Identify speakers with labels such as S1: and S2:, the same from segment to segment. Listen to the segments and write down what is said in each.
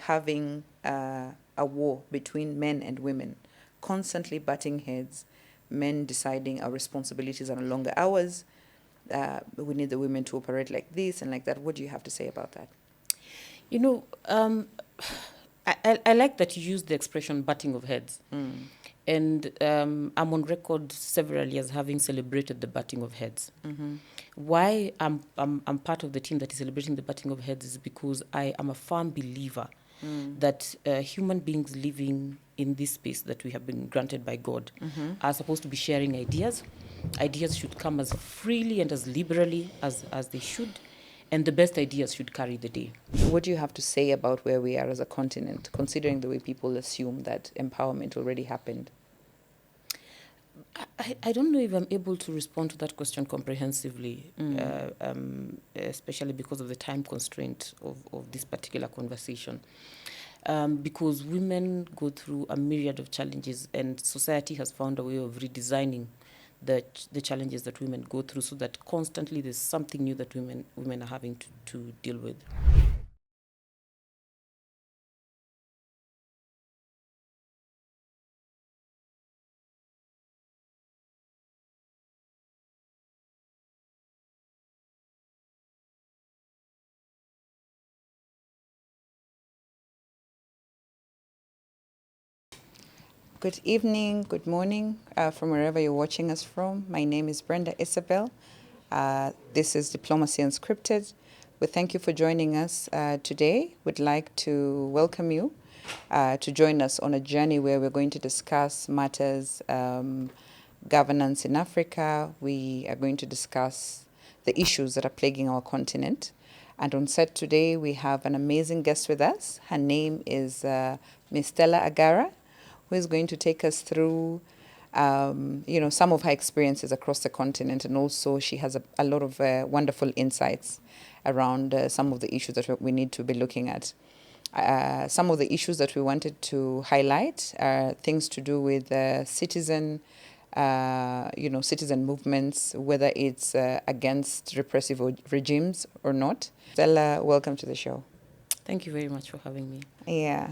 S1: having a war between men and women, constantly butting heads, men deciding our responsibilities are longer hours. We need the women to operate like this and like that. What do you have to say about that?
S2: You know, I like that you use the expression butting of heads. And I'm on record severally as having celebrated the butting of heads. Why I'm part of the team that is celebrating the butting of heads is because I am a firm believer that human beings living in this space that we have been granted by God are supposed to be sharing ideas. Ideas should come as freely and as liberally as they should, and the best ideas should carry the day.
S1: What do you have to say about where we are as a continent, considering the way people assume that empowerment already happened?
S2: I don't know if I'm able to respond to that question comprehensively, especially because of the time constraint of this particular conversation. Because women go through a myriad of challenges, and society has found a way of redesigning the challenges that women go through, so that constantly there's something new that women are having to deal with.
S1: Good evening, good morning, from wherever you're watching us from. My name is Brenda Isabel. This is Diplomacy Unscripted. We thank you for joining us today. We'd like to welcome you to join us on a journey where we're going to discuss matters governance in Africa. We are going to discuss the issues that are plaguing our continent. And on set today, we have an amazing guest with us. Her name is Miss Stella Agara, who is going to take us through, some of her experiences across the continent. And also she has a lot of wonderful insights around some of the issues that we need to be looking at. Some of the issues that we wanted to highlight are things to do with citizen movements, whether it's against repressive regimes or not. Stella, welcome to the show.
S2: Thank you very much for having me.
S1: Yeah.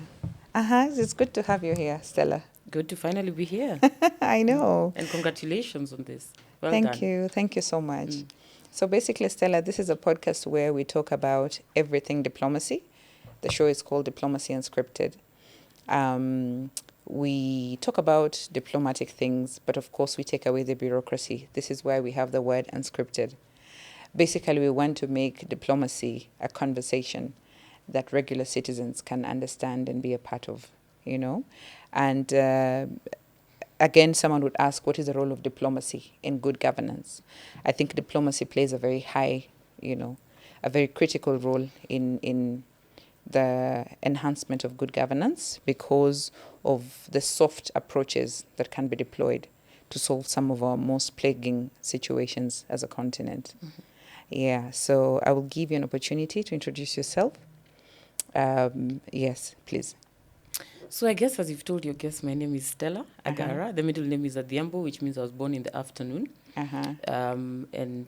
S1: It's good to have you here, Stella.
S2: Good to finally be here.
S1: I know.
S2: And congratulations on this. Well
S1: Thank
S2: done.
S1: you. Thank you so much. So basically, Stella, this is a podcast where we talk about everything diplomacy. The show is called Diplomacy Unscripted. We talk about diplomatic things, but of course we take away the bureaucracy. This is why we have the word unscripted. Basically, we want to make diplomacy a conversation that regular citizens can understand and be a part of, And again, someone would ask, what is the role of diplomacy in good governance? I think diplomacy plays a very high, a very critical role in the enhancement of good governance because of the soft approaches that can be deployed to solve some of our most plaguing situations as a continent. Yeah, so I will give you an opportunity to introduce yourself. Yes, please.
S2: So I guess, as you've told your guest, my name is Stella Agara. The middle name is Adhiambo, which means I was born in the afternoon. And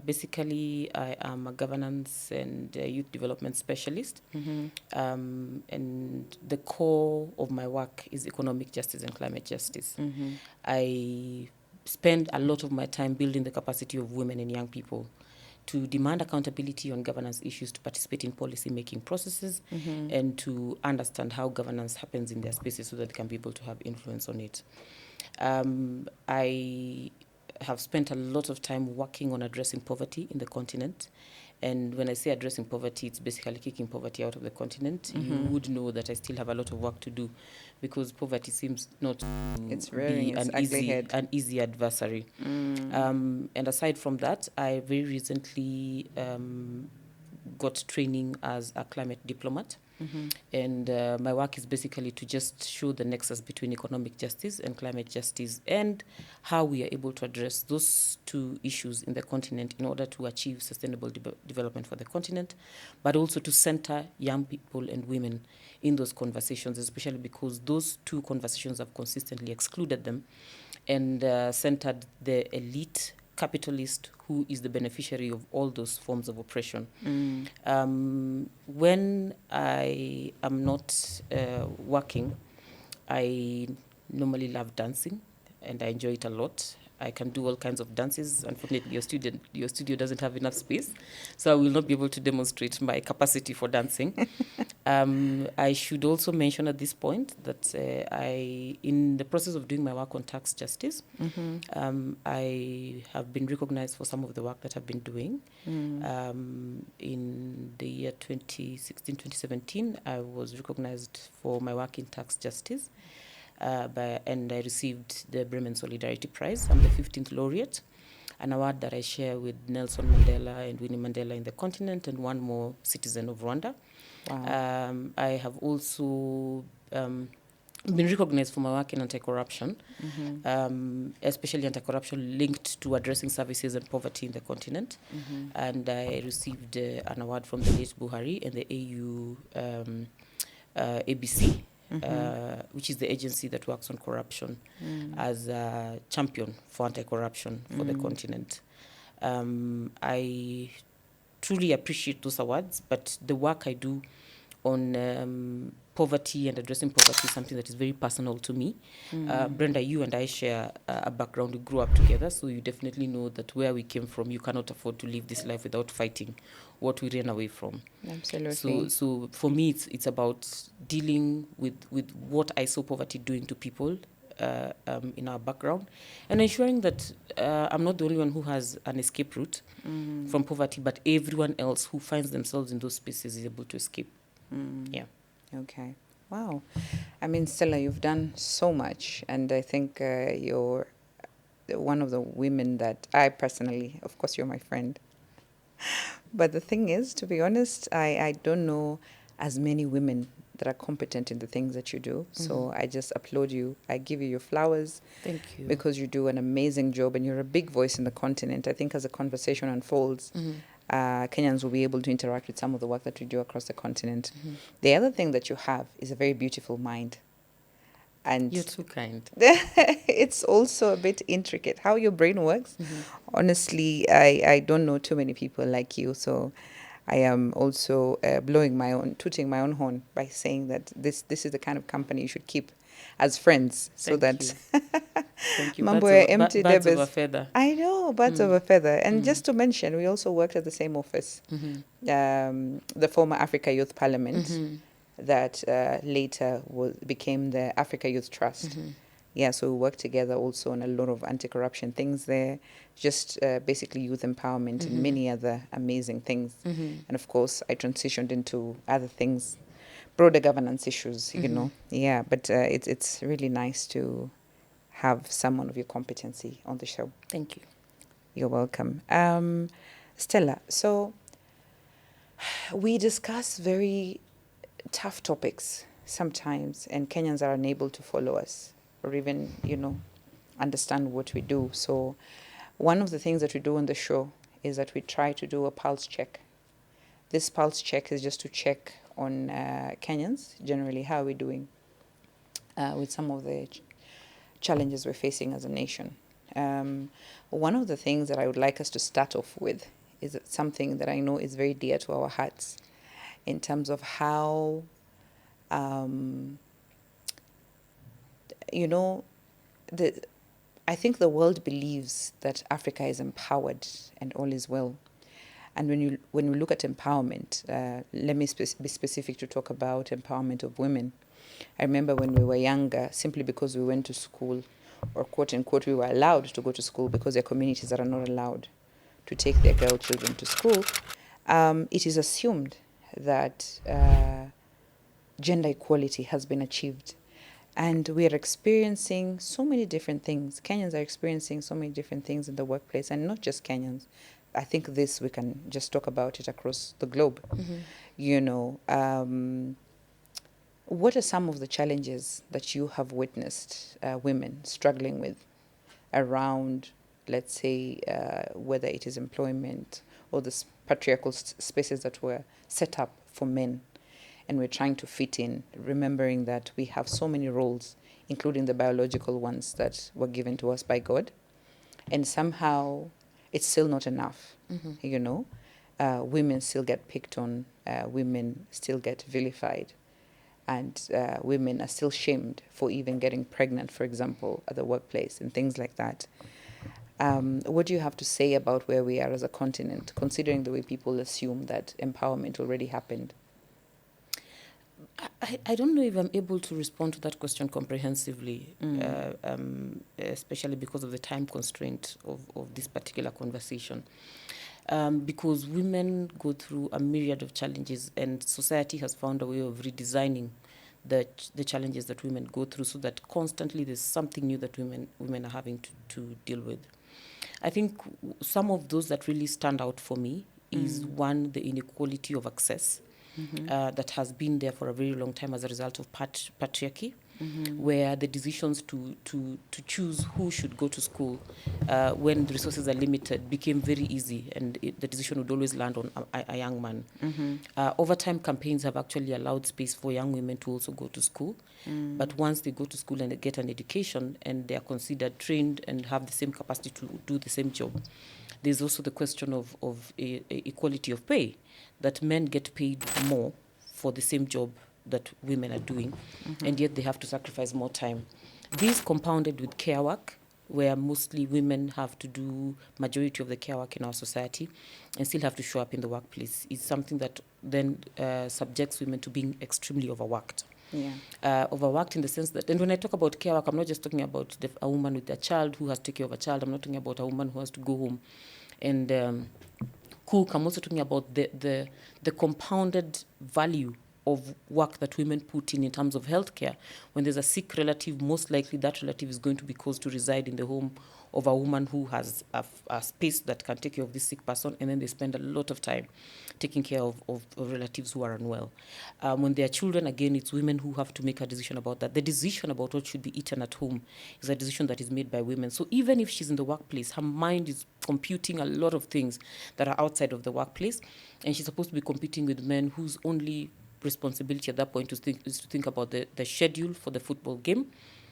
S2: basically, I am a governance and youth development specialist. And the core of my work is economic justice and climate justice. I spend a lot of my time building the capacity of women and young people to demand accountability on governance issues, to participate in policy-making processes, and to understand how governance happens in their spaces so that they can be able to have influence on it. I have spent a lot of time working on addressing poverty in the continent. And when I say addressing poverty, it's basically kicking poverty out of the continent. You would know that I still have a lot of work to do because poverty seems not to be an easy adversary. And aside from that, I very recently got training as a climate diplomat. And my work is basically to just show the nexus between economic justice and climate justice and how we are able to address those two issues in the continent in order to achieve sustainable development for the continent, but also to center young people and women in those conversations, especially because those two conversations have consistently excluded them and centered the elite capitalist who is the beneficiary of all those forms of oppression.
S1: Mm.
S2: When I am not working, I normally love dancing, and I enjoy it a lot. I can do all kinds of dances. Unfortunately, your studio doesn't have enough space, so I will not be able to demonstrate my capacity for dancing. I should also mention at this point that in the process of doing my work on tax justice, I have been recognized for some of the work that I've been doing. In the year 2016, 2017, I was recognized for my work in tax justice. And I received the Bremen Solidarity Prize. I'm the 15th laureate, an award that I share with Nelson Mandela and Winnie Mandela in the continent, and one more citizen of Rwanda.
S1: Wow.
S2: I have also been recognized for my work in anti-corruption, especially anti-corruption linked to addressing services and poverty in the continent. And I received an award from the late Buhari and the AU ABC, which is the agency that works on corruption, as a champion for anti-corruption for the continent. I truly appreciate those awards, but the work I do on poverty and addressing poverty is something that is very personal to me. Brenda, you and I share a background. We grew up together, so you definitely know that where we came from, you cannot afford to live this life without fighting what we ran away from.
S1: Absolutely.
S2: So for me, it's about dealing with what I saw poverty doing to people in our background, and ensuring that I'm not the only one who has an escape route from poverty, but everyone else who finds themselves in those spaces is able to escape. Yeah.
S1: Okay. Wow. I mean, Stella, you've done so much, and I think you're one of the women that I personally, of course, you're my friend. But the thing is, to be honest, I don't know as many women that are competent in the things that you do. So I just applaud you. I give you your flowers.
S2: Thank you.
S1: Because you do an amazing job and you're a big voice in the continent. I think as the conversation unfolds, Kenyans will be able to interact with some of the work that we do across the continent. The other thing that you have is a very beautiful mind. And
S2: you're too kind.
S1: It's also a bit intricate how your brain works. Honestly, I don't know too many people like you, so I am also tooting my own horn by saying that this is the kind of company you should keep as friends, so
S2: Thank you.
S1: mambo ya empty
S2: Birds of a
S1: debits.
S2: feather.
S1: I know, birds of a feather. And just to mention, we also worked at the same office, the former Africa Youth Parliament, that later became the Africa Youth Trust. Yeah, so we worked together also on a lot of anti-corruption things there, just basically youth empowerment and many other amazing things. And of course, I transitioned into other things, broader governance issues, you know. Yeah, but it's really nice to have someone of your competency on the show.
S2: Thank you.
S1: You're welcome. Stella, so we discuss very tough topics sometimes, and Kenyans are unable to follow us or even, understand what we do. So one of the things that we do on the show is that we try to do a pulse check. This pulse check is just to check on Kenyans, generally, how are we doing with some of the challenges we're facing as a nation. One of the things that I would like us to start off with is something that I know is very dear to our hearts in terms of how, I think the world believes that Africa is empowered and all is well. And when we look at empowerment, let me be specific to talk about empowerment of women. I remember when we were younger, simply because we went to school, or quote unquote, we were allowed to go to school because there are communities that are not allowed to take their girl children to school, it is assumed that gender equality has been achieved. And we are experiencing so many different things. Kenyans are experiencing so many different things in the workplace, and not just Kenyans. I think we can just talk about it across the globe. What are some of the challenges that you have witnessed women struggling with around, let's say, whether it is employment or the patriarchal spaces that were set up for men, and we're trying to fit in, remembering that we have so many roles, including the biological ones that were given to us by God, and somehow it's still not enough. You know, women still get picked on, women still get vilified, and women are still shamed for even getting pregnant, for example, at the workplace and things like that. What do you have to say about where we are as a continent, considering the way people assume that empowerment already happened?
S2: I don't know if I'm able to respond to that question comprehensively, especially because of the time constraint of this particular conversation. Because women go through a myriad of challenges, and society has found a way of redesigning the challenges that women go through, so that constantly there's something new that women are having to deal with. I think some of those that really stand out for me is one, the inequality of access. That has been there for a very long time as a result of patriarchy, where the decisions to choose who should go to school when the resources are limited became very easy, and the decision would always land on a young man. Over time, campaigns have actually allowed space for young women to also go to school, but once they go to school and they get an education and they are considered trained and have the same capacity to do the same job, there's also the question of equality of pay, that men get paid more for the same job that women are doing, and yet they have to sacrifice more time. This compounded with care work, where mostly women have to do majority of the care work in our society and still have to show up in the workplace, is something that then subjects women to being extremely overworked. Overworked in the sense that, and when I talk about care work, I'm not just talking about a woman with a child who has to take care of a child. I'm not talking about a woman who has to go home and cook. I'm also talking about the compounded value of work that women put in terms of healthcare. When there's a sick relative, most likely that relative is going to be caused to reside in the home of a woman who has a space that can take care of this sick person, and then they spend a lot of time taking care of relatives who are unwell. When there are children, again, it's women who have to make a decision about that. The decision about what should be eaten at home is a decision that is made by women. So even if she's in the workplace, her mind is computing a lot of things that are outside of the workplace, and she's supposed to be competing with men whose only responsibility at that point is to think about the schedule for the football game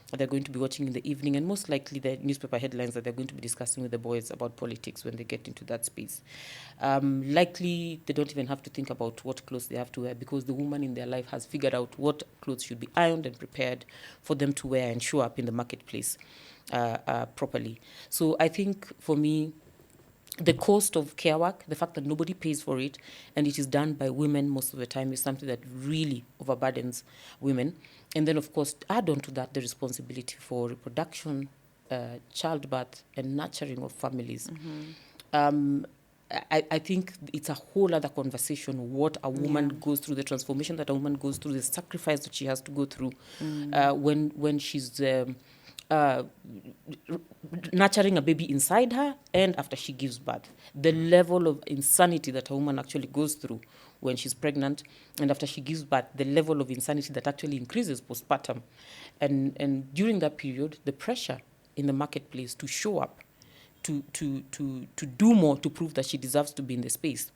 S2: that they're going to be watching in the evening, and most likely the newspaper headlines that they're going to be discussing with the boys about politics when they get into that space. Likely they don't even have to think about what clothes they have to wear, because the woman in their life has figured out what clothes should be ironed and prepared for them to wear and show up in the marketplace properly. So I think for me, the cost of care work, the fact that nobody pays for it, and it is done by women most of the time, is something that really overburdens women. And then, of course, add on to that the responsibility for reproduction, childbirth, and nurturing of families. I think it's a whole other conversation, what a woman goes through, the transformation that a woman goes through, the sacrifice that she has to go through when she's nurturing a baby inside her and after she gives birth. The level of insanity that a woman actually goes through when she's pregnant and after she gives birth, the level of insanity that actually increases postpartum. And during that period, the pressure in the marketplace to show up, to do more, to prove that she deserves to be in the space,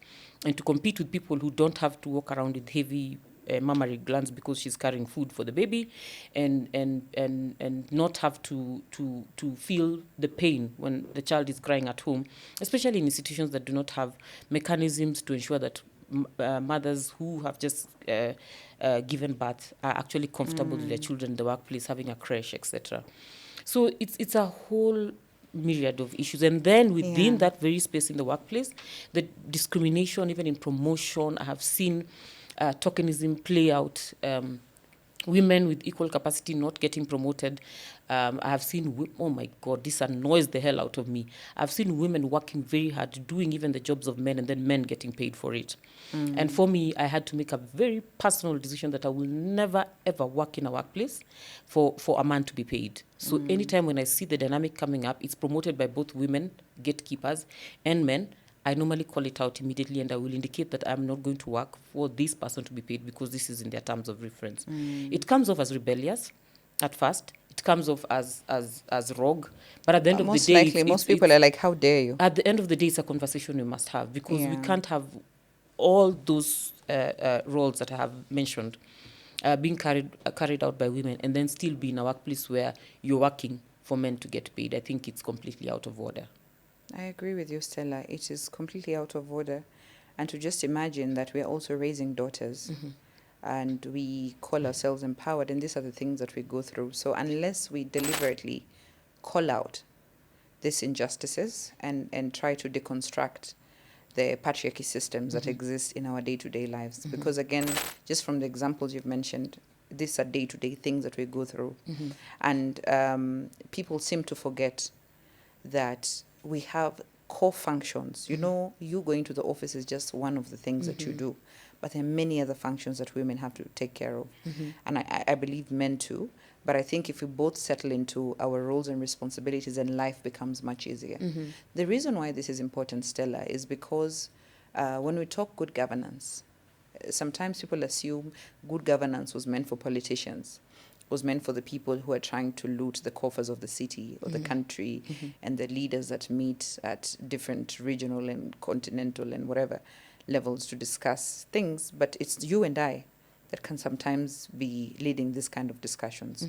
S2: and to compete with people who don't have to walk around with heavy mammary glands because she's carrying food for the baby, and not have to feel the pain when the child is crying at home, especially in institutions that do not have mechanisms to ensure that mothers who have just given birth are actually comfortable with their children in the workplace, having a creche, etc. So it's a whole myriad of issues. And then within that very space in the workplace, the discrimination, even in promotion, I have seen tokenism play out. Women with equal capacity not getting promoted. I have seen, oh my God, this annoys the hell out of me. I've seen women working very hard, doing even the jobs of men, and then men getting paid for it. And for me, I had to make a very personal decision that I will never, ever work in a workplace for a man to be paid. So anytime when I see the dynamic coming up, it's promoted by both women, gatekeepers, and men, I normally call it out immediately, and I will indicate that I'm not going to work for this person to be paid because this is in their terms of reference. It comes off as rebellious at first. It comes off as rogue. But at the end of the day...
S1: Most likely, most people are like, how dare you?
S2: At the end of the day, it's a conversation we must have, because we can't have all those roles that I have mentioned being carried out by women and then still be in a workplace where you're working for men to get paid. I think it's completely out of order.
S1: I agree with you, Stella. It is completely out of order. And to just imagine that we are also raising daughters and we call ourselves empowered, and these are the things that we go through. So unless we deliberately call out these injustices and try to deconstruct the patriarchy systems that exist in our day-to-day lives, because again, just from the examples you've mentioned, these are day-to-day things that we go through. And people seem to forget that we have core functions. You know, you going to the office is just one of the things that you do, but there are many other functions that women have to take care of. And I believe men too. But I think if we both settle into our roles and responsibilities, then life becomes much easier. The reason why this is important, Stella, is because when we talk good governance, sometimes people assume good governance was meant for politicians, was meant for the people who are trying to loot the coffers of the city or the country, and the leaders that meet at different regional and continental and whatever levels to discuss things. But it's you and I that can sometimes be leading this kind of discussions.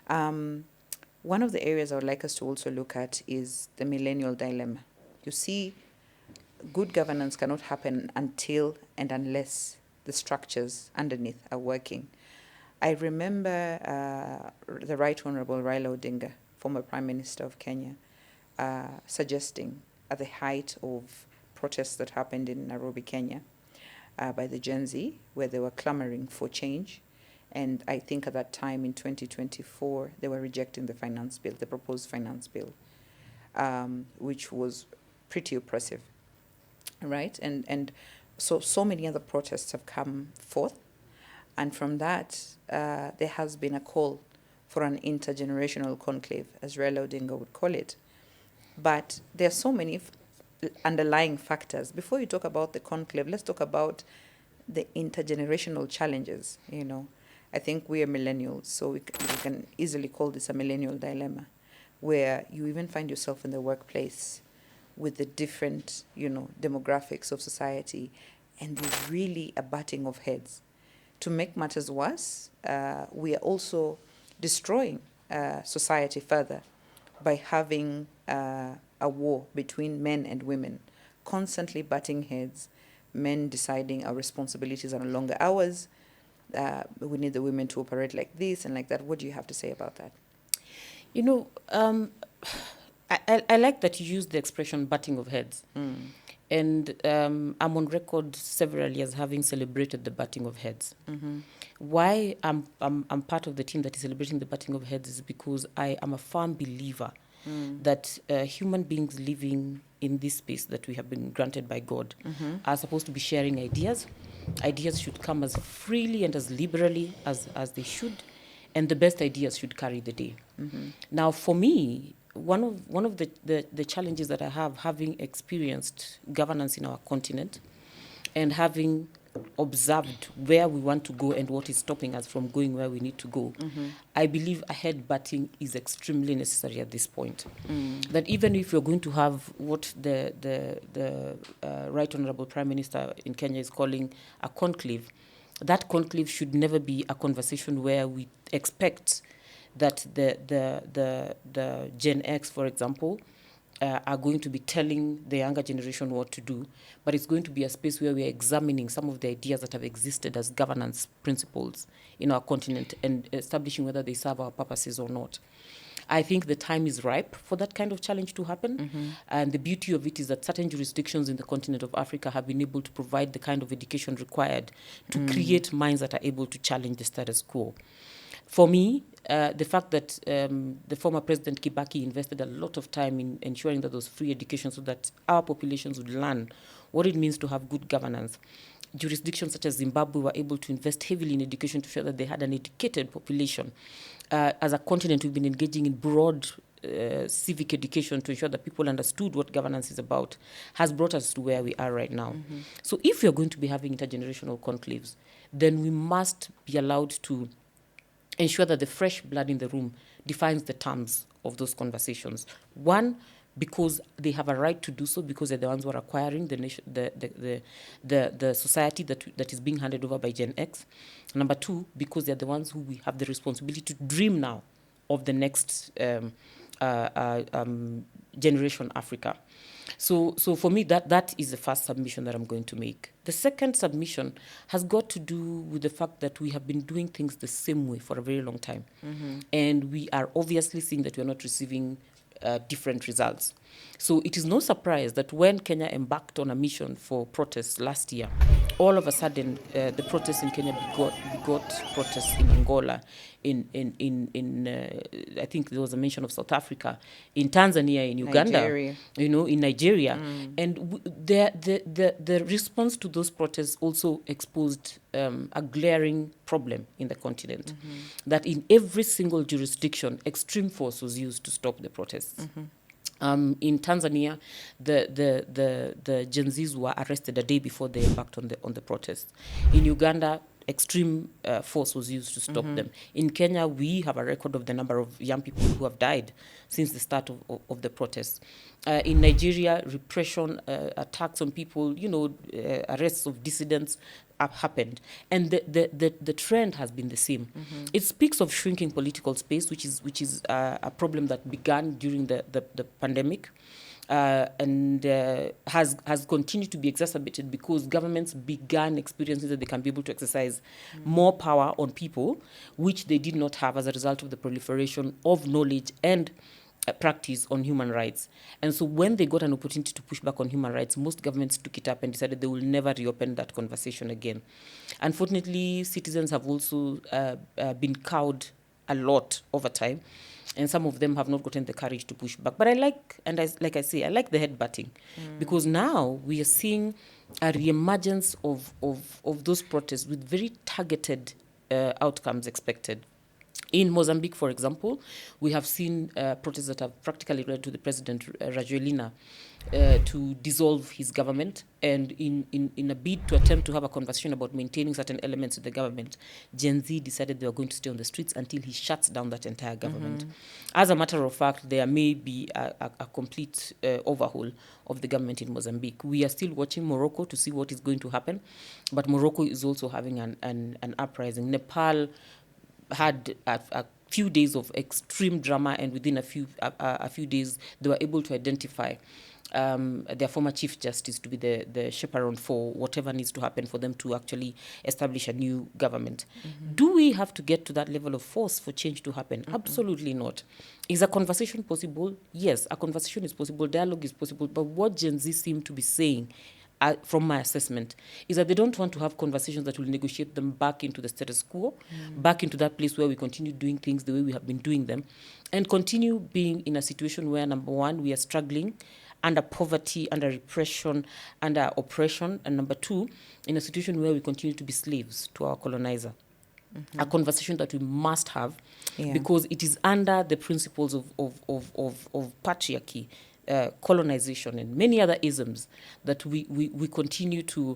S1: One of the areas I would like us to also look at is the millennial dilemma. You see, good governance cannot happen until and unless the structures underneath are working. I remember the Right Honorable Raila Odinga, former Prime Minister of Kenya, suggesting at the height of protests that happened in Nairobi, Kenya, by the Gen Z, where they were clamoring for change. And I think at that time in 2024, they were rejecting the finance bill, the proposed finance bill, which was pretty oppressive, right? And so many other protests have come forth. And from that, there has been a call for an intergenerational conclave, as Raila Odinga would call it. But there are so many underlying factors. Before you talk about the conclave, let's talk about the intergenerational challenges. You know, I think we are millennials, so we can easily call this a millennial dilemma, where you even find yourself in the workplace with the different, demographics of society, and there's really a butting of heads. To make matters worse, we are also destroying society further by having a war between men and women, constantly butting heads, men deciding our responsibilities are no longer ours. We need the women to operate like this and like that. What do you have to say about that?
S2: I like that you use the expression butting of heads. And I'm on record several years having celebrated the butting of heads. Why I'm part of the team that is celebrating the butting of heads is because I am a firm believer that human beings living in this space that we have been granted by God are supposed to be sharing ideas. Ideas should come as freely and as liberally as they should, and the best ideas should carry the day. Now, for me, one of the challenges that I have, having experienced governance in our continent and having observed where we want to go and what is stopping us from going where we need to go, I believe a head-butting is extremely necessary at this point. That even if you're going to have what the Right Honorable Prime Minister in Kenya is calling a conclave, that conclave should never be a conversation where we expect that the Gen X, for example, are going to be telling the younger generation what to do, but it's going to be a space where we are examining some of the ideas that have existed as governance principles in our continent and establishing whether they serve our purposes or not. I think the time is ripe for that kind of challenge to happen. And the beauty of it is that certain jurisdictions in the continent of Africa have been able to provide the kind of education required to create minds that are able to challenge the status quo. For me, the fact that the former President Kibaki invested a lot of time in ensuring that there was free education so that our populations would learn what it means to have good governance. Jurisdictions such as Zimbabwe were able to invest heavily in education to ensure that they had an educated population. As a continent, we've been engaging in broad civic education to ensure that people understood what governance is about, has brought us to where we are right now. So if we're going to be having intergenerational conclaves, then we must be allowed to ensure that the fresh blood in the room defines the terms of those conversations. One, because they have a right to do so, because they're the ones who are acquiring the nation, the society that is being handed over by Gen X. Number two, because they're the ones who we have the responsibility to dream now of the next generation Africa. So for me, that is the first submission that I'm going to make. The second submission has got to do with the fact that we have been doing things the same way for a very long time. And we are obviously seeing that we are not receiving different results. So it is no surprise that when Kenya embarked on a mission for protests last year, all of a sudden the protests in Kenya begot protests in Angola, I think there was a mention of South Africa, in Tanzania, in Uganda,
S1: Nigeria.
S2: in Nigeria. And the response to those protests also exposed a glaring problem in the continent, that in every single jurisdiction, extreme force was used to stop the protests. In Tanzania, the Gen Zs were arrested a day before they embarked on the protest. In Uganda, extreme force was used to stop them. In Kenya, we have a record of the number of young people who have died since the start of the protests. In Nigeria, repression, attacks on people, arrests of dissidents have happened. And the trend has been the same. It speaks of shrinking political space, which is a problem that began during the pandemic. And has continued to be exacerbated because governments began experiencing that they can be able to exercise more power on people, which they did not have as a result of the proliferation of knowledge and practice on human rights. And so when they got an opportunity to push back on human rights, most governments took it up and decided they will never reopen that conversation again. Unfortunately, citizens have also been cowed a lot over time, and some of them have not gotten the courage to push back. But I like the headbutting, because now we are seeing a reemergence of those protests with very targeted outcomes expected. In Mozambique, for example, we have seen protests that have practically led to the president, Rajoelina, to dissolve his government. And in a bid to attempt to have a conversation about maintaining certain elements of the government, Gen Z decided they were going to stay on the streets until he shuts down that entire government. As a matter of fact, there may be a complete overhaul of the government in Mozambique. We are still watching Morocco to see what is going to happen, but Morocco is also having an uprising. Nepal had a few days of extreme drama, and within a few days they were able to identify their former Chief Justice to be the chaperone for whatever needs to happen for them to actually establish a new government. Do we have to get to that level of force for change to happen? Absolutely not. Is a conversation possible? Yes, a conversation is possible, dialogue is possible, but what Gen Z seem to be saying, from my assessment, is that they don't want to have conversations that will negotiate them back into the status quo, back into that place where we continue doing things the way we have been doing them, and continue being in a situation where, number one, we are struggling under poverty, under repression, under oppression, and number two, in a situation where we continue to be slaves to our colonizer. A conversation that we must have, because it is under the principles of patriarchy, colonization, and many other isms that we continue to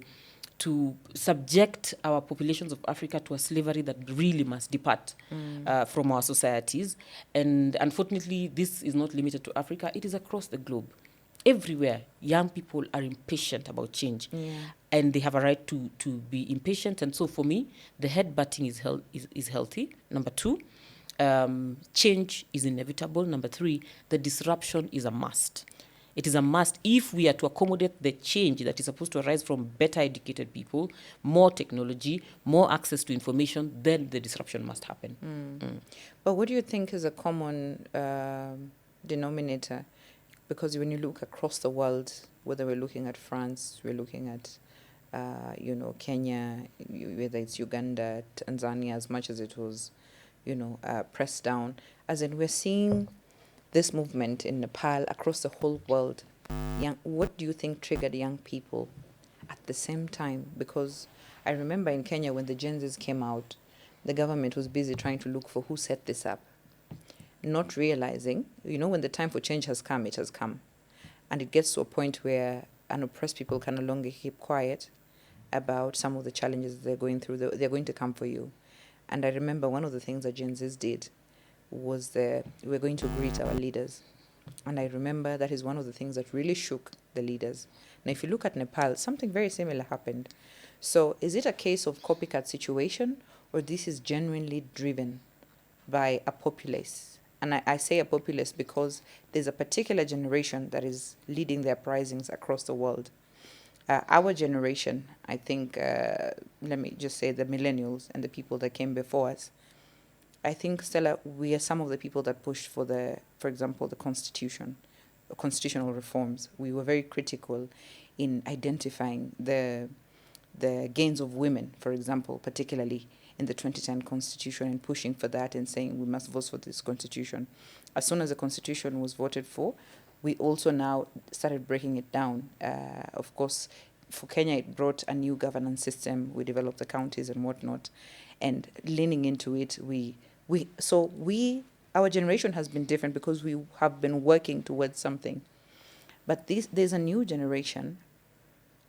S2: subject our populations of Africa to a slavery that really must depart from our societies. And unfortunately, this is not limited to Africa. It is across the globe. Everywhere, young people are impatient about change, and they have a right to be impatient. And so for me, the headbutting is healthy. Number two, change is inevitable. Number three, the disruption is a must. It is a must if we are to accommodate the change that is supposed to arise from better educated people, more technology, more access to information, then the disruption must happen.
S1: But what do you think is a common denominator? Because when you look across the world, whether we're looking at France, we're looking at Kenya, whether it's Uganda, Tanzania, as much as it was pressed down, as in we're seeing this movement in Nepal across the whole world. What do you think triggered young people at the same time? Because I remember in Kenya when the Gen Zs came out, the government was busy trying to look for who set this up, not realizing, when the time for change has come, it has come. And it gets to a point where unoppressed people can no longer keep quiet about some of the challenges they're going through. They're going to come for you. And I remember one of the things that Gen Zs did was we're going to greet our leaders. And I remember that is one of the things that really shook the leaders. Now, if you look at Nepal, something very similar happened. So is it a case of copycat situation, or this is genuinely driven by a populace and I say a populace because there's a particular generation that is leading the uprisings across the world. Our generation, I think, let me just say the millennials and the people that came before us, I think, Stella, we are some of the people that pushed for example, the constitutional reforms. We were very critical in identifying the gains of women, for example, particularly in the 2010 constitution, and pushing for that and saying we must vote for this constitution. As soon as the constitution was voted for, we also now started breaking it down. Of course, for Kenya, it brought a new governance system. We developed the counties and whatnot, and leaning into it, our generation has been different because we have been working towards something. But there's a new generation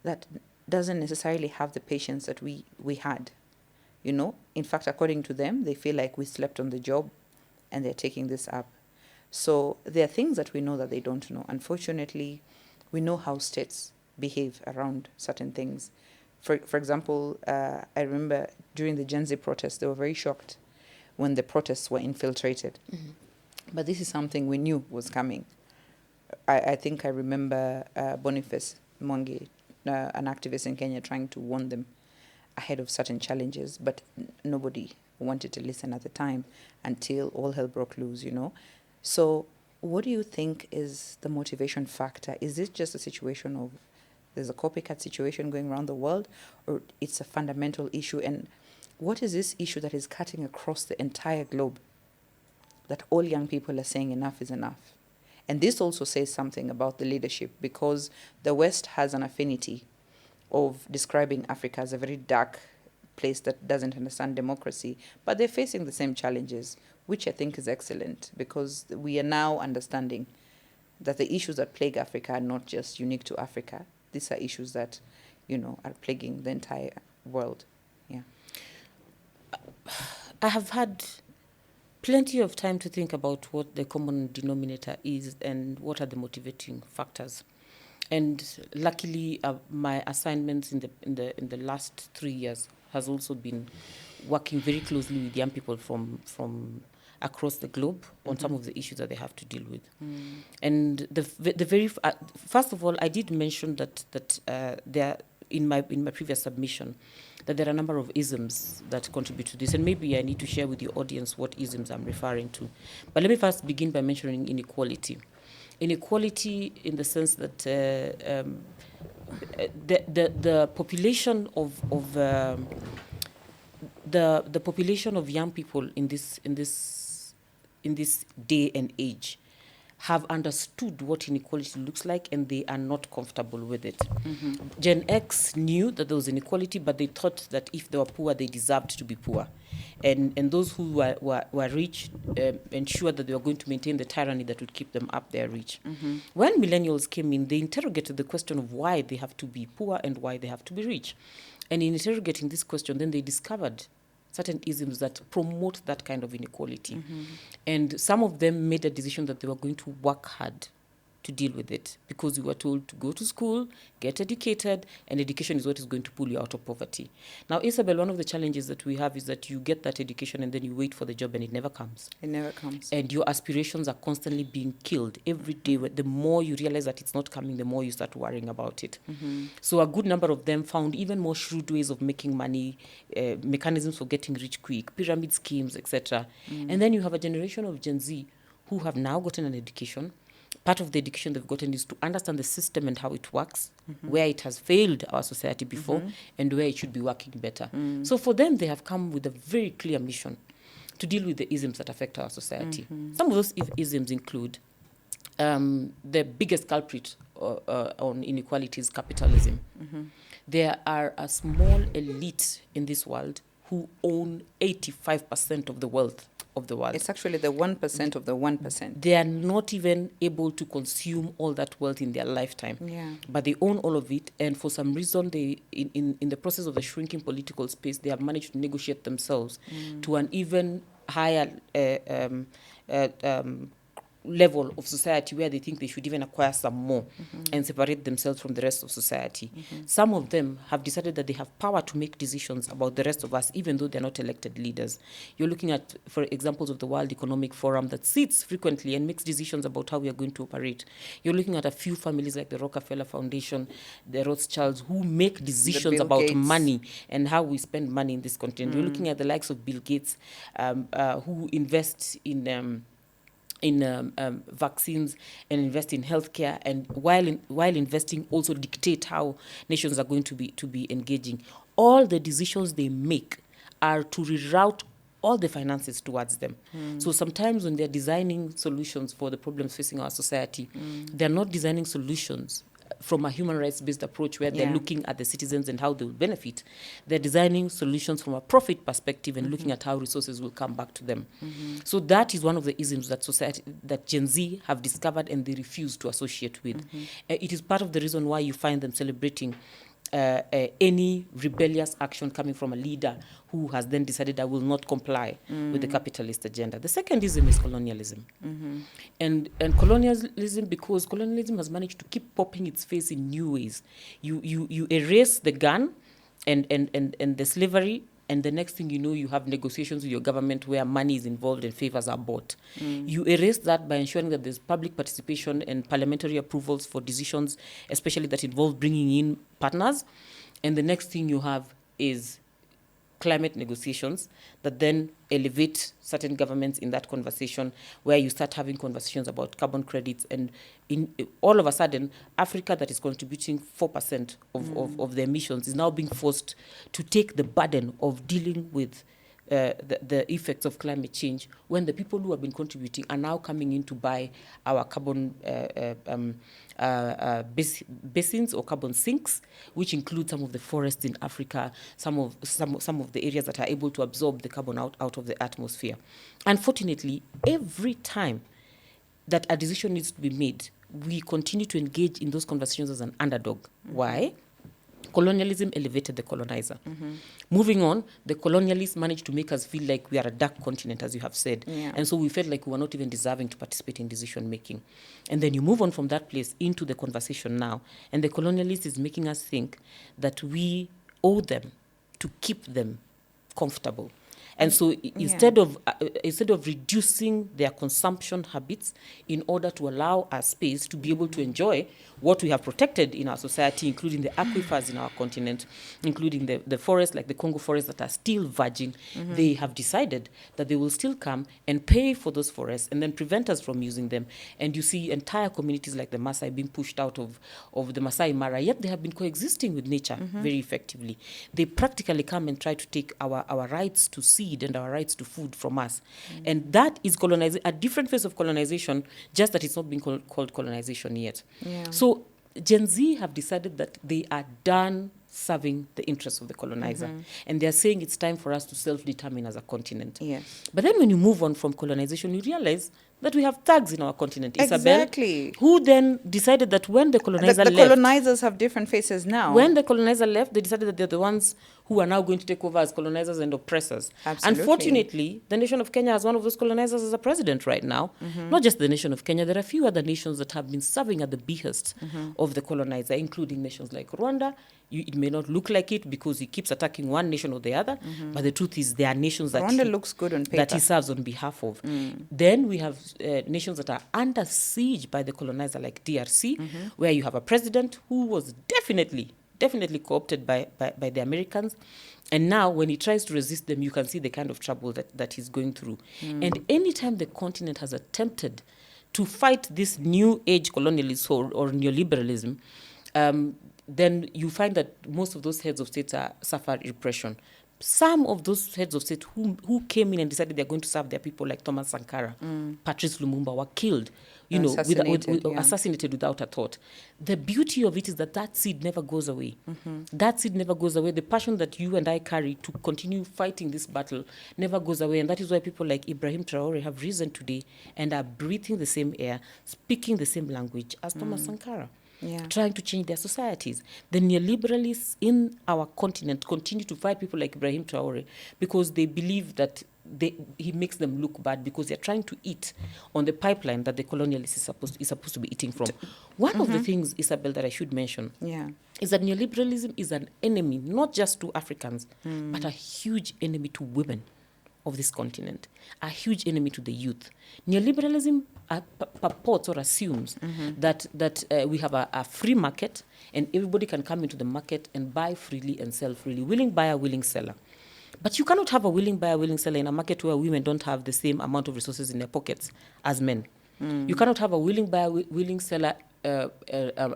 S1: that doesn't necessarily have the patience that we had. In fact, according to them, they feel like we slept on the job and they're taking this up. So there are things that we know that they don't know. Unfortunately, we know how states behave around certain things. For example, I remember during the Gen Z protests, they were very shocked when the protests were infiltrated. Mm-hmm. But this is something we knew was coming. I think I remember Boniface Mwangi, an activist in Kenya, trying to warn them ahead of certain challenges, but nobody wanted to listen at the time until all hell broke loose, So what do you think is the motivation factor? Is this just a situation of there's a copycat situation going around the world, or it's a fundamental issue? And what is this issue that is cutting across the entire globe, that all young people are saying enough is enough? And this also says something about the leadership, because the West has an affinity of describing Africa as a very dark place that doesn't understand democracy, but they're facing the same challenges, which I think is excellent, because we are now understanding that the issues that plague Africa are not just unique to Africa. These are issues that, are plaguing the entire world. Yeah.
S2: I have had plenty of time to think about what the common denominator is and what are the motivating factors. And luckily, my assignments in the last 3 years has also been working very closely with young people from across the globe on some of the issues that they have to deal with. And the very first of all, I did mention that there in my previous submission that there are a number of isms that contribute to this, and maybe I need to share with the audience what isms I'm referring to. But let me first begin by mentioning inequality. Inequality in the sense that the population of the population of young people in this day and age have understood what inequality looks like, and they are not comfortable with it. Mm-hmm. Gen X knew that there was inequality, but they thought that if they were poor, they deserved to be poor. And those who were rich ensured that they were going to maintain the tyranny that would keep them up there rich. Mm-hmm. When millennials came in, they interrogated the question of why they have to be poor and why they have to be rich. And in interrogating this question, then they discovered certain isms that promote that kind of inequality. Mm-hmm. And some of them made a decision that they were going to work hard to deal with it, because we were told to go to school, get educated, and education is what is going to pull you out of poverty. Now, Isabel, one of the challenges that we have is that you get that education and then you wait for the job and it never comes.
S1: It never comes.
S2: And your aspirations are constantly being killed every day. The more you realize that it's not coming, the more you start worrying about it. Mm-hmm. So a good number of them found even more shrewd ways of making money, mechanisms for getting rich quick, pyramid schemes, etc. Mm-hmm. And then you have a generation of Gen Z who have now gotten an education. Part of the education they've gotten is to understand the system and how it works, mm-hmm. where it has failed our society before, mm-hmm. and where it should be working better. Mm. So for them, they have come with a very clear mission to deal with the isms that affect our society. Mm-hmm. Some of those isms include the biggest culprit on inequality is capitalism. Mm-hmm. There are a small elite in this world who own 85% of the wealth of the world.
S1: It's actually the 1% of the 1%.
S2: They are not even able to consume all that wealth in their lifetime. Yeah. But they own all of it, and for some reason, they in the process of the shrinking political space, they have managed to negotiate themselves to an even higher level of society where they think they should even acquire some more and separate themselves from the rest of society. Some of them have decided that they have power to make decisions about the rest of us, even though they're not elected leaders. You're looking at, for examples of the World Economic Forum that sits frequently and makes decisions about how we are going to operate. You're looking at a few families like the Rockefeller Foundation, the Rothschilds, who make decisions about
S1: Gates.
S2: money and how we spend money in this continent. You're looking at the likes of Bill Gates, who invest in vaccines and invest in healthcare, and while investing also dictate how nations are going to be engaging. All the decisions they make are to reroute all the finances towards them. So sometimes when they're designing solutions for the problems facing our society, they're not designing solutions from a human rights-based approach where they're looking at the citizens and how they will benefit. They're designing solutions from a profit perspective and looking at how resources will come back to them. So that is one of the isms that Gen Z have discovered and they refuse to associate with. It is part of the reason why you find them celebrating any rebellious action coming from a leader who has then decided I will not comply with the capitalist agenda. The second ism is colonialism. And colonialism, because colonialism has managed to keep popping its face in new ways. You erase the gun and the slavery, and the next thing you know, you have negotiations with your government where money is involved and favors are bought. You erase that by ensuring that there's public participation and parliamentary approvals for decisions, especially that involve bringing in partners. And the next thing you have is climate negotiations that then elevate certain governments in that conversation, where you start having conversations about carbon credits, and all of a sudden, Africa, that is contributing 4% of the emissions, is now being forced to take the burden of dealing with the effects of climate change, when the people who have been contributing are now coming in to buy our carbon basins or carbon sinks, which include some of the forests in Africa, some of the areas that are able to absorb the carbon out of the atmosphere. Unfortunately, every time that a decision needs to be made, we continue to engage in those conversations as an underdog. Why? Colonialism elevated the colonizer. Moving on, the colonialists managed to make us feel like we are a dark continent, as you have said. And so we felt like we were not even deserving to participate in decision making. And then you move on from that place into the conversation now. And the colonialist is making us think that we owe them to keep them comfortable. And so instead of reducing their consumption habits in order to allow us space to be able to enjoy what we have protected in our society, including the aquifers in our continent, including the forests like the Congo forests that are still virgin, they have decided that they will still come and pay for those forests and then prevent us from using them. And you see entire communities like the Maasai being pushed out of the Masai Mara, yet they have been coexisting with nature very effectively. They practically come and try to take our rights to seed and our rights to food from us. And that is a different phase of colonization, just that it's not being called colonization yet. So Gen Z have decided that they are done serving the interests of the colonizer. And they're saying it's time for us to self-determine as a continent. But then when you move on from colonization, you realize that we have thugs in our continent, Isabel, who then decided that when the colonizer left... The
S1: colonizers have different faces now.
S2: When the colonizer left, they decided that they're the ones who are now going to take over as colonizers and oppressors. Unfortunately, the nation of Kenya has one of those colonizers as a president right now. Not just the nation of Kenya, there are a few other nations that have been serving at the behest of the colonizer, including nations like Rwanda. It may not look like it because he keeps attacking one nation or the other, but the truth is there are nations that
S1: Rwanda looks good on paper,
S2: that he serves on behalf of. Then we have nations that are under siege by the colonizer, like DRC, where you have a president who was definitely co-opted by the Americans. And now when he tries to resist them, you can see the kind of trouble that he's going through. And anytime the continent has attempted to fight this new age colonialism or neoliberalism, then you find that most of those heads of state suffer repression. Some of those heads of state who came in and decided they're going to serve their people, like Thomas Sankara, Patrice Lumumba, were killed, assassinated without a thought. The beauty of it is that seed never goes away. That seed never goes away. The passion that you and I carry to continue fighting this battle never goes away. And that is why people like Ibrahim Traore have risen today and are breathing the same air, speaking the same language as Thomas Sankara. Trying to change their societies. The neoliberalists in our continent continue to fight people like Ibrahim Traore because they believe that he makes them look bad because they're trying to eat on the pipeline that the colonialist is supposed to be eating from. One of the things, Isabel, that I should mention is that neoliberalism is an enemy, not just to Africans, but a huge enemy to women of this continent, a huge enemy to the youth. Neoliberalism purports or assumes that we have a free market and everybody can come into the market and buy freely and sell freely. Willing buyer, willing seller. But you cannot have a willing buyer, willing seller in a market where women don't have the same amount of resources in their pockets as men. You cannot have a willing buyer, willing seller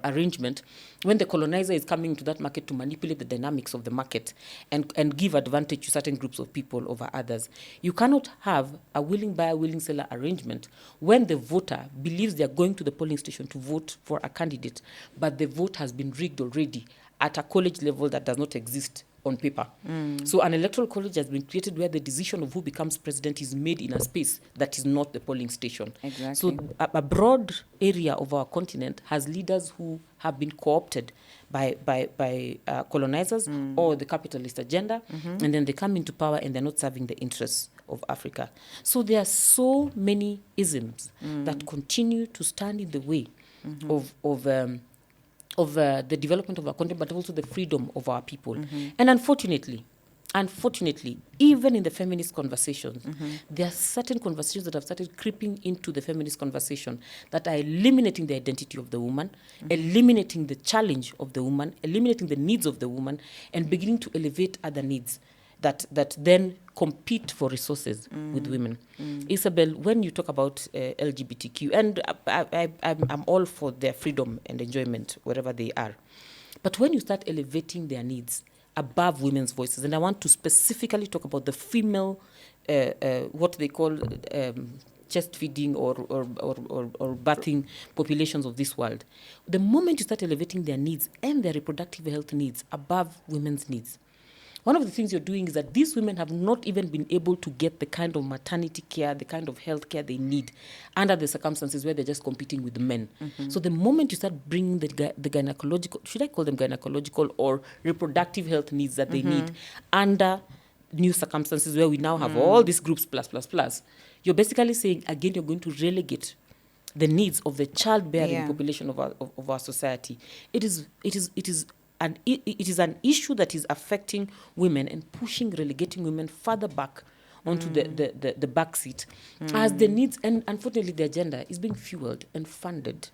S2: arrangement when the colonizer is coming to that market to manipulate the dynamics of the market and give advantage to certain groups of people over others. You cannot have a willing buyer, willing seller arrangement when the voter believes they are going to the polling station to vote for a candidate, but the vote has been rigged already at a college level that does not exist on paper. So an electoral college has been created where the decision of who becomes president is made in a space that is not the polling station.
S1: Exactly.
S2: So a broad area of our continent has leaders who have been co-opted by colonizers or the capitalist agenda, and then they come into power and they're not serving the interests of Africa. So there are so many isms that continue to stand in the way of the development of our country, but also the freedom of our people. And unfortunately, even in the feminist conversations, there are certain conversations that have started creeping into the feminist conversation that are eliminating the identity of the woman, eliminating the challenge of the woman, eliminating the needs of the woman, and beginning to elevate other needs that then compete for resources with women. Isabel, when you talk about LGBTQ, and I'm all for their freedom and enjoyment wherever they are, but when you start elevating their needs above women's voices, and I want to specifically talk about the female, what they call chest feeding or birthing populations of this world, the moment you start elevating their needs and their reproductive health needs above women's needs, one of the things you're doing is that these women have not even been able to get the kind of maternity care, the kind of health care they need under the circumstances where they're just competing with men. So the moment you start bringing the gynecological, should I call them gynecological or reproductive health needs that they need under new circumstances where we now have all these groups plus, you're basically saying, again, you're going to relegate the needs of the childbearing population of our society. It is an issue that is affecting women and relegating women further back onto the back seat as the needs, and unfortunately the agenda is being fueled and funded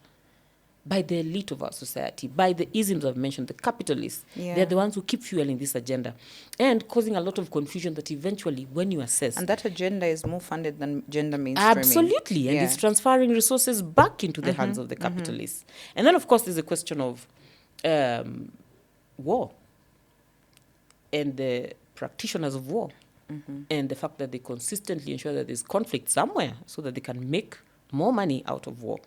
S2: by the elite of our society, by the isms I've mentioned, the capitalists. They're the ones who keep fueling this agenda and causing a lot of confusion that eventually, when you assess...
S1: And that agenda is more funded than gender mainstreaming.
S2: Absolutely, and it's transferring resources back into the hands of the capitalists. And then, of course, there's a question of war and the practitioners of war and the fact that they consistently ensure that there's conflict somewhere so that they can make more money out of war.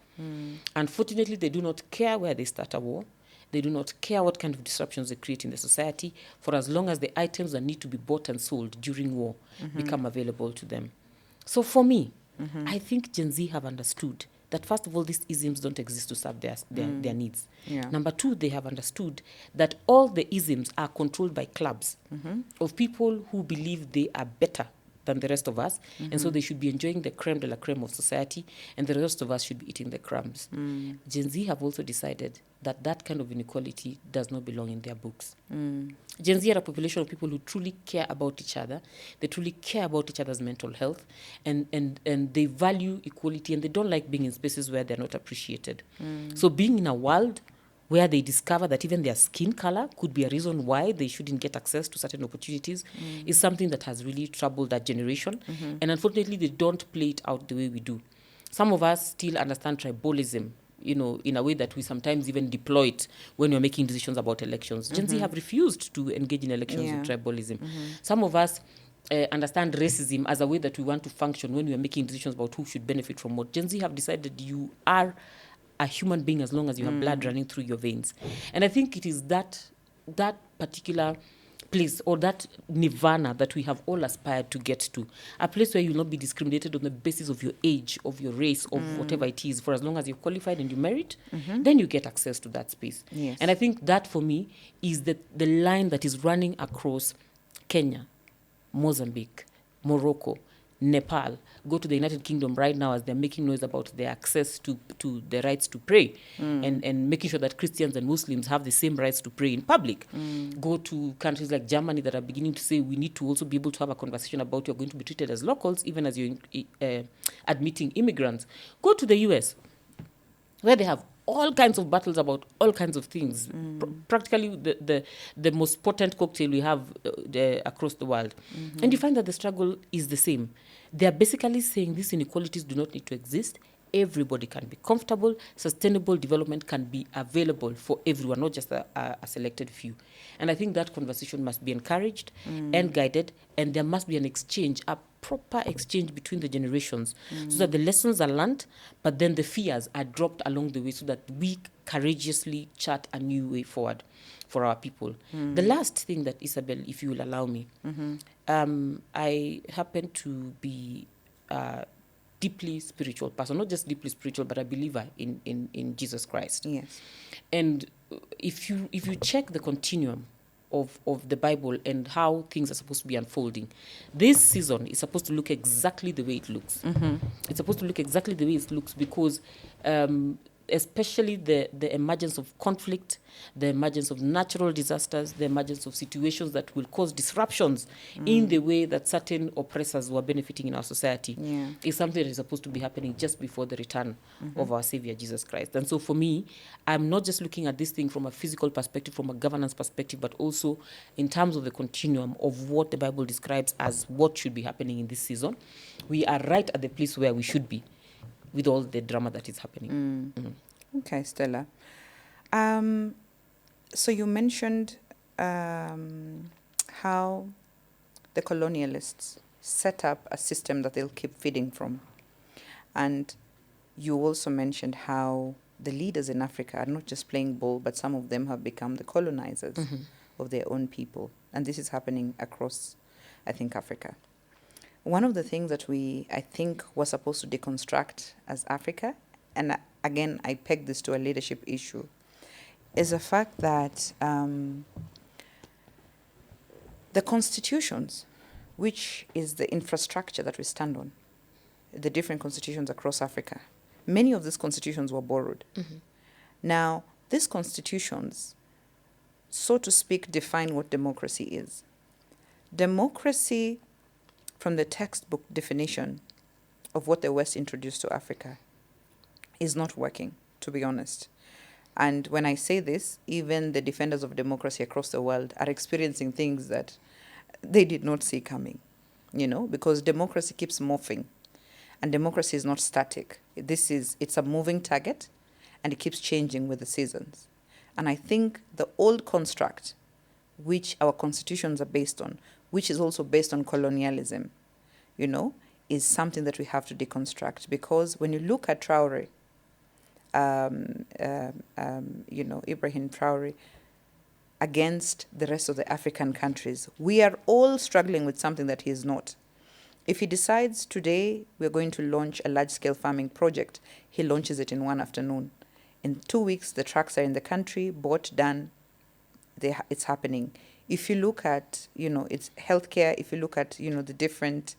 S2: Unfortunately, they do not care where they start a war. They do not care what kind of disruptions they create in the society for as long as the items that need to be bought and sold during war become available to them. So for me, I think Gen Z have understood that, first of all, these isms don't exist to serve their needs. Number two, they have understood that all the isms are controlled by clubs of people who believe they are better than the rest of us, and so they should be enjoying the creme de la creme of society, and the rest of us should be eating the crumbs. Gen Z have also decided that that kind of inequality does not belong in their books. Gen Z are a population of people who truly care about each other. They truly care about each other's mental health, and they value equality, and they don't like being in spaces where they're not appreciated. So being in a world where they discover that even their skin color could be a reason why they shouldn't get access to certain opportunities is something that has really troubled that generation. And unfortunately, they don't play it out the way we do. Some of us still understand tribalism, in a way that we sometimes even deploy it when we're making decisions about elections. Gen Z have refused to engage in elections with tribalism. Some of us understand racism as a way that we want to function when we are making decisions about who should benefit from what. Gen Z have decided you are a human being as long as you have blood running through your veins. And I think it is that particular place or that nirvana that we have all aspired to get to, a place where you will not be discriminated on the basis of your age, of your race, of whatever it is. For as long as you're qualified and you merit, then you get access to that space. And I think that, for me, is the line that is running across Kenya, Mozambique, Morocco, Nepal. Go to the United Kingdom right now as they're making noise about their access to the rights to pray and making sure that Christians and Muslims have the same rights to pray in public. Go to countries like Germany that are beginning to say we need to also be able to have a conversation about you're going to be treated as locals even as you're admitting immigrants. Go to the US where they have all kinds of battles about all kinds of things. Practically the most potent cocktail we have across the world. And you find that the struggle is the same. They are basically saying these inequalities do not need to exist. Everybody can be comfortable. Sustainable development can be available for everyone, not just a selected few. And I think that conversation must be encouraged and guided, and there must be an exchange, a proper exchange between the generations, so that the lessons are learned, but then the fears are dropped along the way so that we courageously chart a new way forward for our people. The last thing that, Isabel, if you will allow me, I happen to be deeply spiritual person, not just deeply spiritual, but a believer in Jesus Christ.
S1: Yes.
S2: And if you check the continuum of the Bible and how things are supposed to be unfolding, this season is supposed to look exactly the way it looks. It's supposed to look exactly the way it looks because especially the emergence of conflict, the emergence of natural disasters, the emergence of situations that will cause disruptions in the way that certain oppressors were benefiting in our society is something that is supposed to be happening just before the return of our Savior, Jesus Christ. And so for me, I'm not just looking at this thing from a physical perspective, from a governance perspective, but also in terms of the continuum of what the Bible describes as what should be happening in this season. We are right at the place where we should be, with all the drama that is happening.
S1: Okay, Stella. So you mentioned how the colonialists set up a system that they'll keep feeding from. And you also mentioned how the leaders in Africa are not just playing ball, but some of them have become the colonizers of their own people. And this is happening across, I think, Africa. One of the things that I think, were supposed to deconstruct as Africa, and again, I peg this to a leadership issue, is the fact that the constitutions, which is the infrastructure that we stand on, the different constitutions across Africa, many of these constitutions were borrowed. Now, these constitutions, so to speak, define what democracy is. Democracy, from the textbook definition of what the West introduced to Africa, is not working, to be honest. And when I say this, even the defenders of democracy across the world are experiencing things that they did not see coming, because democracy keeps morphing. And democracy is not static. It's a moving target, and it keeps changing with the seasons. And I think the old construct, which our constitutions are based on, which is also based on colonialism, is something that we have to deconstruct. Because when you look at Traore, Ibrahim Traore, against the rest of the African countries, we are all struggling with something that he is not. If he decides today we're going to launch a large-scale farming project, he launches it in one afternoon. In 2 weeks, the trucks are in the country, bought, done. It's happening. If you look at, it's healthcare, if you look at, the different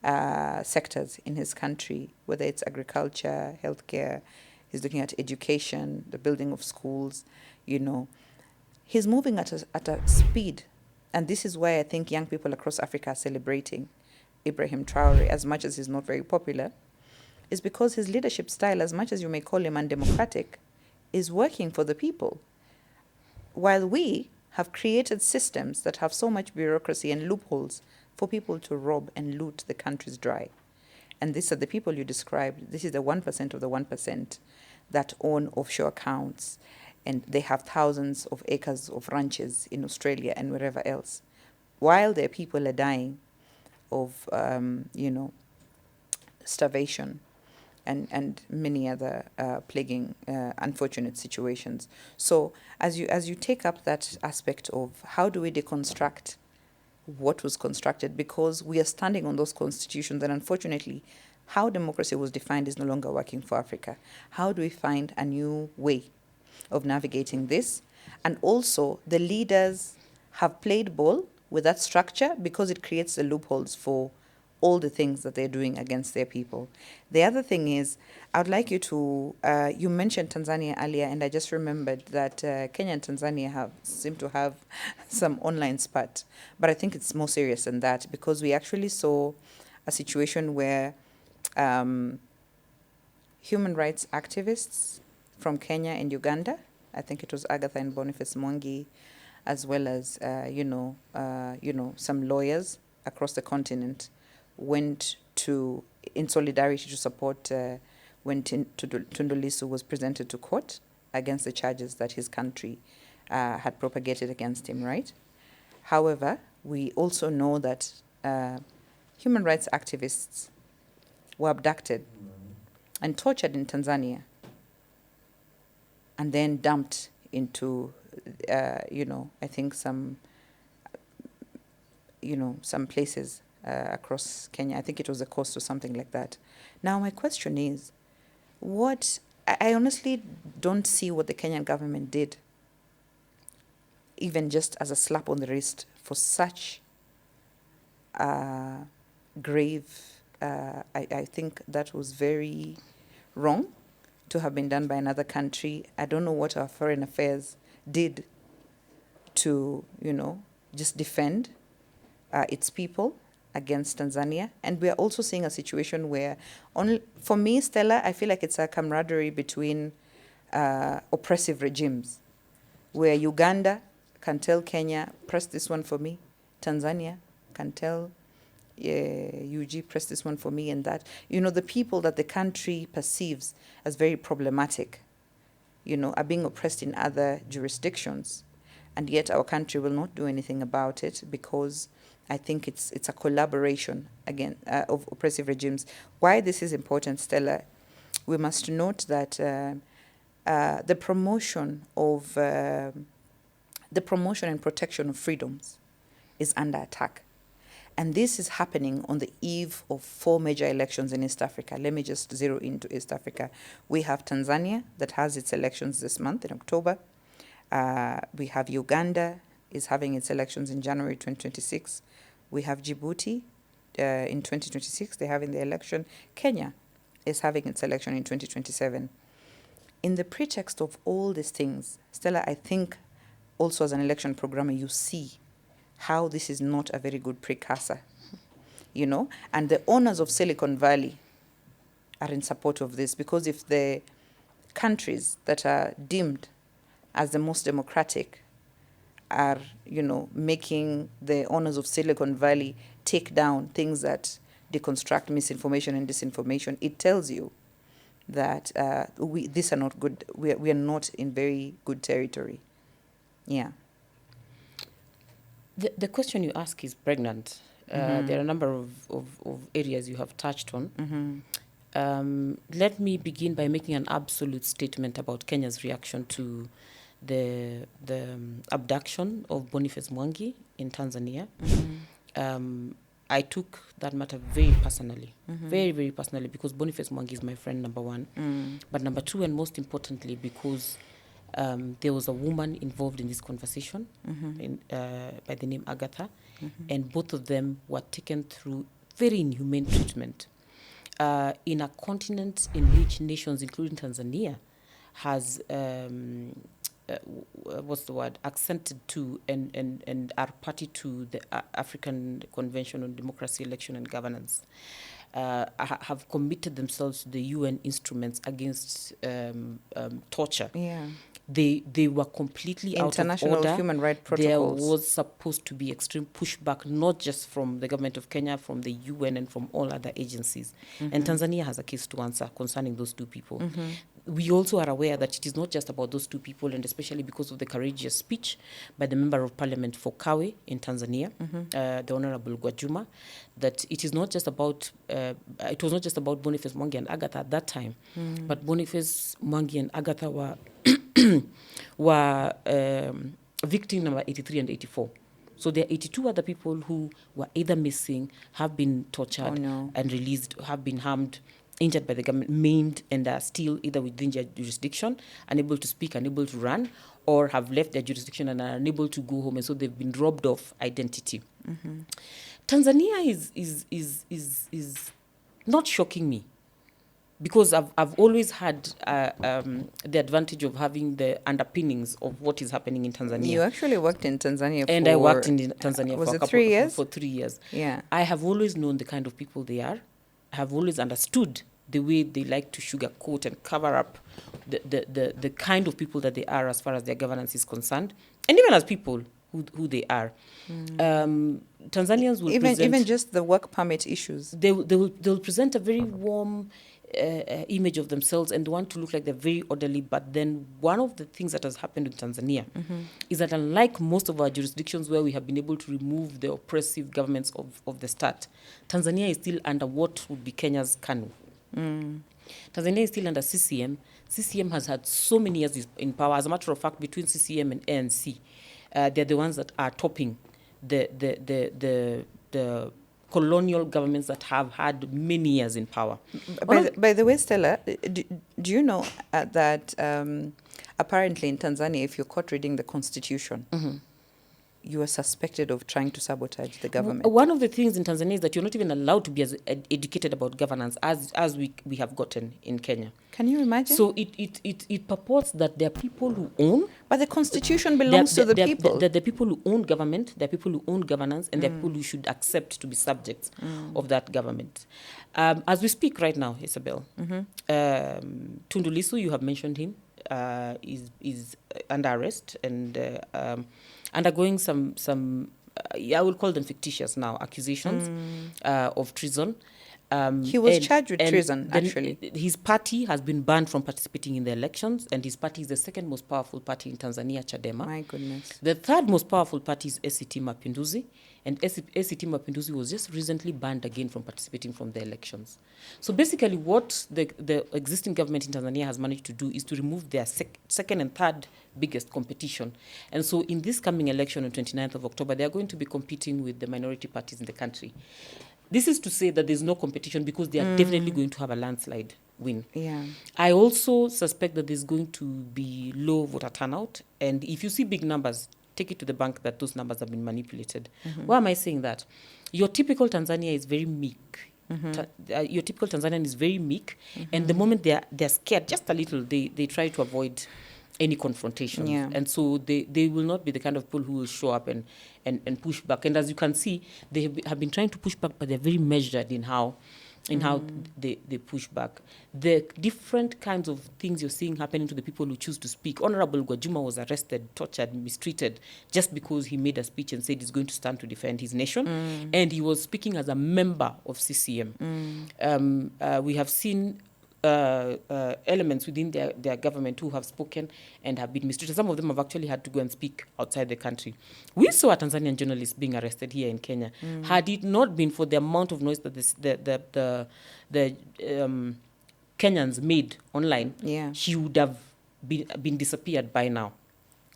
S1: sectors in his country, whether it's agriculture, healthcare, he's looking at education, the building of schools, he's moving at a speed. And this is why I think young people across Africa are celebrating Ibrahim Traore, as much as he's not very popular, is because his leadership style, as much as you may call him undemocratic, is working for the people. While we have created systems that have so much bureaucracy and loopholes for people to rob and loot the countries dry. And these are the people you described. This is the 1% of the 1% that own offshore accounts, and they have thousands of acres of ranches in Australia and wherever else, while their people are dying of, starvation and many other plaguing, unfortunate situations. So as you take up that aspect of how do we deconstruct what was constructed, because we are standing on those constitutions, and unfortunately, how democracy was defined is no longer working for Africa. How do we find a new way of navigating this? And also, the leaders have played ball with that structure because it creates the loopholes for all the things that they're doing against their people. The other thing is, I would like you to, you mentioned Tanzania earlier, and I just remembered that Kenya and Tanzania seem to have some online spat. But I think it's more serious than that, because we actually saw a situation where human rights activists from Kenya and Uganda, I think it was Agatha and Boniface Mwangi, as well as, some lawyers across the continent, went to, in solidarity to support when Tundu Lissu was presented to court against the charges that his country had propagated against him, right? However, we also know that human rights activists were abducted and tortured in Tanzania, and then dumped into, I think some places across Kenya. I think it was the coast or something like that. Now, my question is, I honestly don't see what the Kenyan government did, even just as a slap on the wrist, for such grave, I think that was very wrong to have been done by another country. I don't know what our foreign affairs did to, just defend its people against Tanzania. And we are also seeing a situation where, for me, Stella, I feel like it's a camaraderie between oppressive regimes, where Uganda can tell Kenya, press this one for me. Tanzania can tell UG, press this one for me, and that. The people that the country perceives as very problematic, are being oppressed in other jurisdictions. And yet our country will not do anything about it, because I think it's a collaboration, again, of oppressive regimes. Why this is important, Stella, we must note that the promotion and protection of freedoms is under attack. And this is happening on the eve of 4 major elections in East Africa. Let me just zero into East Africa. We have Tanzania that has its elections this month in October. We have Uganda is having its elections in January 2026. We have Djibouti in 2026. They're having the election. Kenya is having its election in 2027. In the pretext of all these things, Stella, I think also as an election programmer, you see how this is not a very good precursor, and the owners of Silicon Valley are in support of this, because if the countries that are deemed as the most democratic are, making the owners of Silicon Valley take down things that deconstruct misinformation and disinformation, it tells you that these are not good. We are not in very good territory. Yeah.
S2: The question you ask is pregnant. There are a number of areas you have touched on. Let me begin by making an absolute statement about Kenya's reaction to the abduction of Boniface Mwangi in Tanzania. I took that matter very personally, very, very personally, because Boniface Mwangi is my friend, number one. But number two, and most importantly, because there was a woman involved in this conversation by the name Agatha, and both of them were taken through very inhumane treatment in a continent in which nations, including Tanzania, has accented to and are party to the African Convention on Democracy, Election and Governance, have committed themselves to the UN instruments against torture.
S1: Yeah.
S2: They were completely out of order.
S1: International human rights protocols.
S2: There was supposed to be extreme pushback, not just from the government of Kenya, from the UN and from all other agencies. And Tanzania has a case to answer concerning those two people. We also are aware that it is not just about those two people, and especially because of the courageous speech by the Member of Parliament for Kawe in Tanzania, the Honorable Gwajuma, that it is not just about, it was not just about Boniface Mwangi and Agatha at that time, but Boniface Mwangi and Agatha were victim number 83 and 84. So there are 82 other people who were either missing, have been tortured and released, have been harmed, injured by the government, maimed, and are still either within their jurisdiction, unable to speak, unable to run, or have left their jurisdiction and are unable to go home, and so they've been robbed of identity. Tanzania is not shocking me, because I've always had the advantage of having the underpinnings of what is happening in Tanzania.
S1: You actually worked in Tanzania
S2: and I worked in Tanzania
S1: was
S2: for
S1: it 3 years?
S2: For 3 years.
S1: Yeah.
S2: I have always known the kind of people they are. I have always understood the way they like to sugarcoat and cover up the kind of people that they are as far as their governance is concerned, and even as people who they are. Tanzanians will
S1: even just the work permit issues.
S2: They'll present a very warm image of themselves and want to look like they're very orderly. But then one of the things that has happened in Tanzania is that, unlike most of our jurisdictions where we have been able to remove the oppressive governments of the state, Tanzania is still under what would be Kenya's KANU. Tanzania is still under CCM. CCM has had so many years in power. As a matter of fact, between CCM and ANC, they're the ones that are topping the colonial governments that have had many years in power.
S1: By the way, Stella, do you know that apparently in Tanzania, if you're caught reading the constitution, you are suspected of trying to sabotage the government?
S2: One of the things in Tanzania is that you're not even allowed to be as educated about governance as we have gotten in Kenya.
S1: Can you imagine?
S2: So it purports that there are people who own.
S1: But the constitution belongs to the people.
S2: There are people who own government, there are people who own governance, and there are people who should accept to be subjects of that government. As we speak right now, Isabel, Tundu Lissu, you have mentioned him, is under arrest and undergoing some I will call them fictitious now, accusations of treason.
S1: He was charged with treason, actually.
S2: His party has been banned from participating in the elections, and his party is the second most powerful party in Tanzania, Chadema.
S1: My goodness.
S2: The third most powerful party is ACT Mapinduzi, and ACT Mapinduzi was just recently banned again from participating from the elections. So basically what the existing government in Tanzania has managed to do is to remove their second and third biggest competition. And so in this coming election on 29th of October, they are going to be competing with the minority parties in the country. This is to say that there's no competition because they are definitely going to have a landslide win.
S1: Yeah.
S2: I also suspect that there's going to be low voter turnout. And if you see big numbers, take it to the bank that those numbers have been manipulated. Why am I saying that? Your typical Tanzania is very meek. Your typical Tanzanian is very meek. And the moment they're scared just a little, they try to avoid any confrontation.
S1: Yeah.
S2: And so they will not be the kind of people who will show up and push back. And as you can see, they have been trying to push back, but they're very measured in how they push back. The different kinds of things you're seeing happening to the people who choose to speak. Honorable Gwajima was arrested, tortured, mistreated, just because he made a speech and said he's going to stand to defend his nation. And he was speaking as a member of CCM. We have seen elements within their government who have spoken and have been mistreated. Some of them have actually had to go and speak outside the country. We saw a Tanzanian journalist being arrested here in Kenya. Had it not been for the amount of noise that the Kenyans made online, she would have been disappeared by now.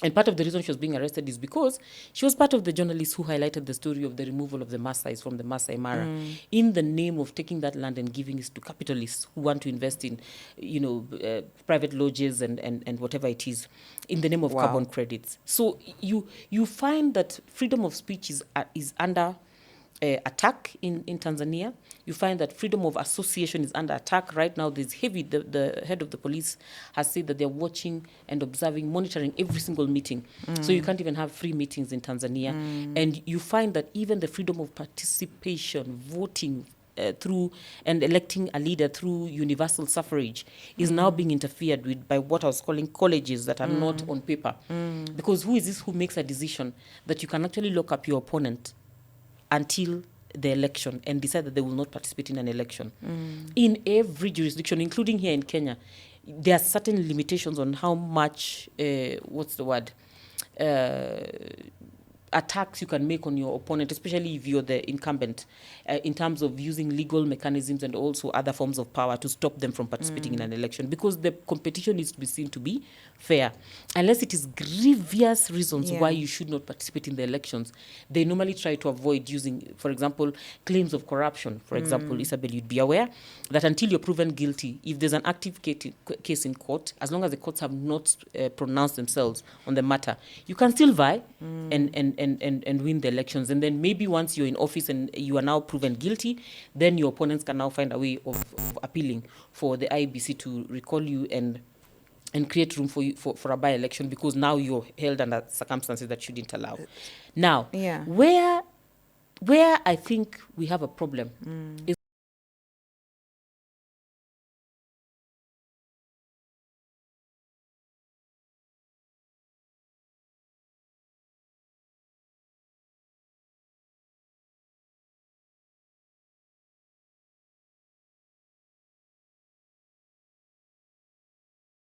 S2: And part of the reason she was being arrested is because she was part of the journalists who highlighted the story of the removal of the Maasais from the Maasai Mara in the name of taking that land and giving it to capitalists who want to invest in, private lodges and whatever it is, in the name of carbon credits. So you find that freedom of speech is under attack in Tanzania. You find that freedom of association is under attack. Right now, there's the head of the police has said that they're watching and observing, monitoring every single meeting. So you can't even have free meetings in Tanzania. And you find that even the freedom of participation, voting through and electing a leader through universal suffrage is now being interfered with by what I was calling colleges that are not on paper. Because who is this who makes a decision that you can actually lock up your opponent until the election and decide that they will not participate in an election? In every jurisdiction, including here in Kenya, there are certain limitations on how much, attacks you can make on your opponent, especially if you're the incumbent, in terms of using legal mechanisms and also other forms of power to stop them from participating in an election, because the competition needs to be seen to be fair. Unless it is grievous reasons why you should not participate in the elections, they normally try to avoid using, for example, claims of corruption. For example, Isabel, you'd be aware that until you're proven guilty, if there's an active case in court, as long as the courts have not pronounced themselves on the matter, you can still vie and and win the elections. And then maybe once you're in office and you are now proven guilty, then your opponents can now find a way of appealing for the IEBC to recall you and create room for you for a by-election, because now you're held under circumstances that shouldn't allow. Now,
S1: Yeah.
S2: where I think we have a problem is